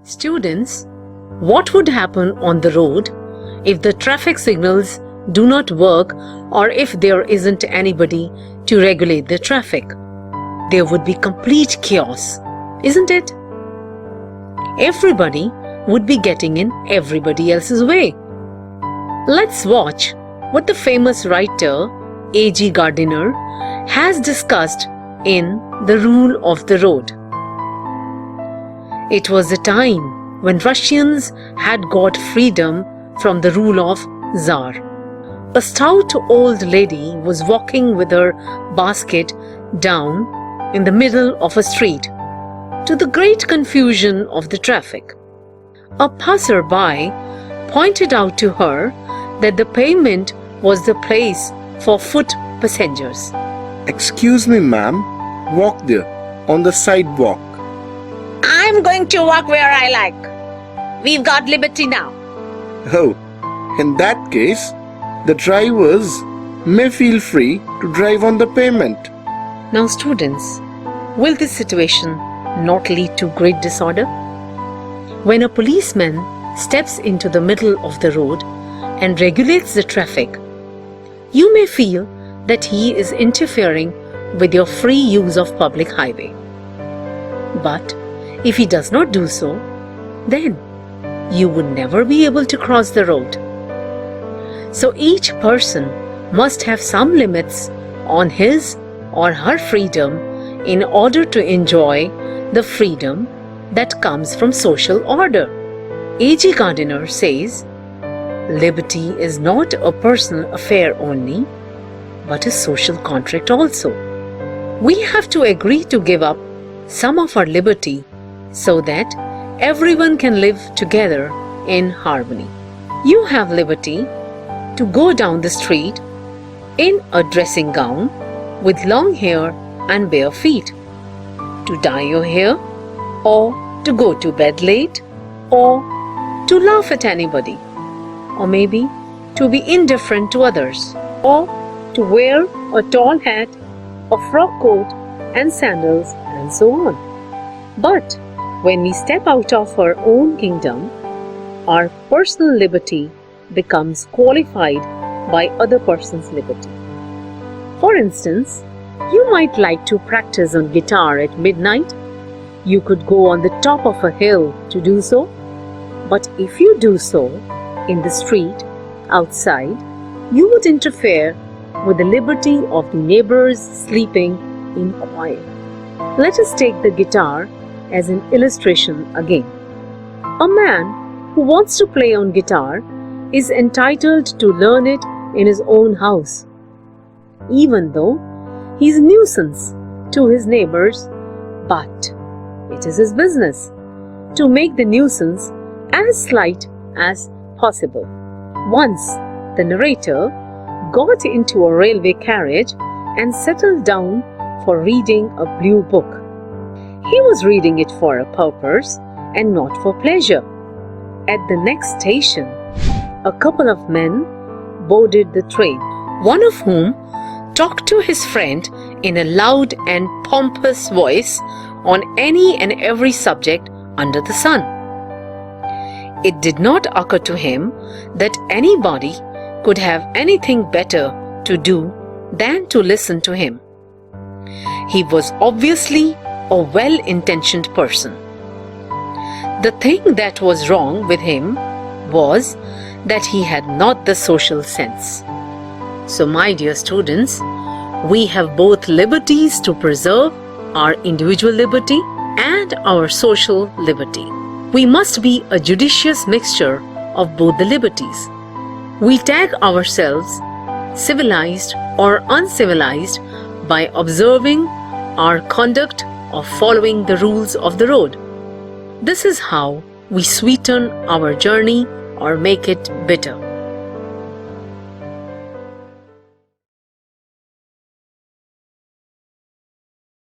Students, what would happen on the road if the traffic signals do not work or if there isn't anybody to regulate the traffic? There would be complete chaos, isn't it? Everybody would be getting in everybody else's way. Let's watch what the famous writer A.G. Gardiner has discussed in The Rule of the Road. It was a time when Russians had got freedom from the rule of Tsar. A stout old lady was walking with her basket down in the middle of a street, to the great confusion of the traffic. A passer-by pointed out to her that the pavement was the place for foot passengers. Excuse me, ma'am. Walk there, on the sidewalk. I'm going to walk where I like. We've got liberty now. Oh, in that case, the drivers may feel free to drive on the pavement. Now students, will this situation not lead to great disorder? When a policeman steps into the middle of the road and regulates the traffic, you may feel that he is interfering with your free use of public highway. But if he does not do so, then you would never be able to cross the road. So each person must have some limits on his or her freedom in order to enjoy the freedom that comes from social order. A.G. Gardiner says, liberty is not a personal affair only, but a social contract also. We have to agree to give up some of our liberty so that everyone can live together in harmony. You have liberty to go down the street in a dressing gown with long hair and bare feet, to dye your hair, or to go to bed late, or to laugh at anybody, or maybe to be indifferent to others, or to wear a tall hat, a frock coat and sandals, and so on. But when we step out of our own kingdom, our personal liberty becomes qualified by other person's liberty. For instance, you might like to practice on guitar at midnight. You could go on the top of a hill to do so. But if you do so in the street, outside, you would interfere with the liberty of the neighbors sleeping in quiet. Let us take the guitar as an illustration again. A man who wants to play on guitar is entitled to learn it in his own house, even though he is a nuisance to his neighbors, but it is his business to make the nuisance as slight as possible. Once the narrator got into a railway carriage and settled down for reading a blue book. He was reading it for a purpose and not for pleasure. At the next station, a couple of men boarded the train, one of whom talked to his friend in a loud and pompous voice on any and every subject under the sun. It did not occur to him that anybody could have anything better to do than to listen to him. He was obviously a well-intentioned person. The thing that was wrong with him was that he had not the social sense. So, my dear students, we have both liberties to preserve our individual liberty and our social liberty. We must be a judicious mixture of both the liberties. We tag ourselves civilized or uncivilized by observing our conduct of following the rules of the road. This is how we sweeten our journey or make it bitter.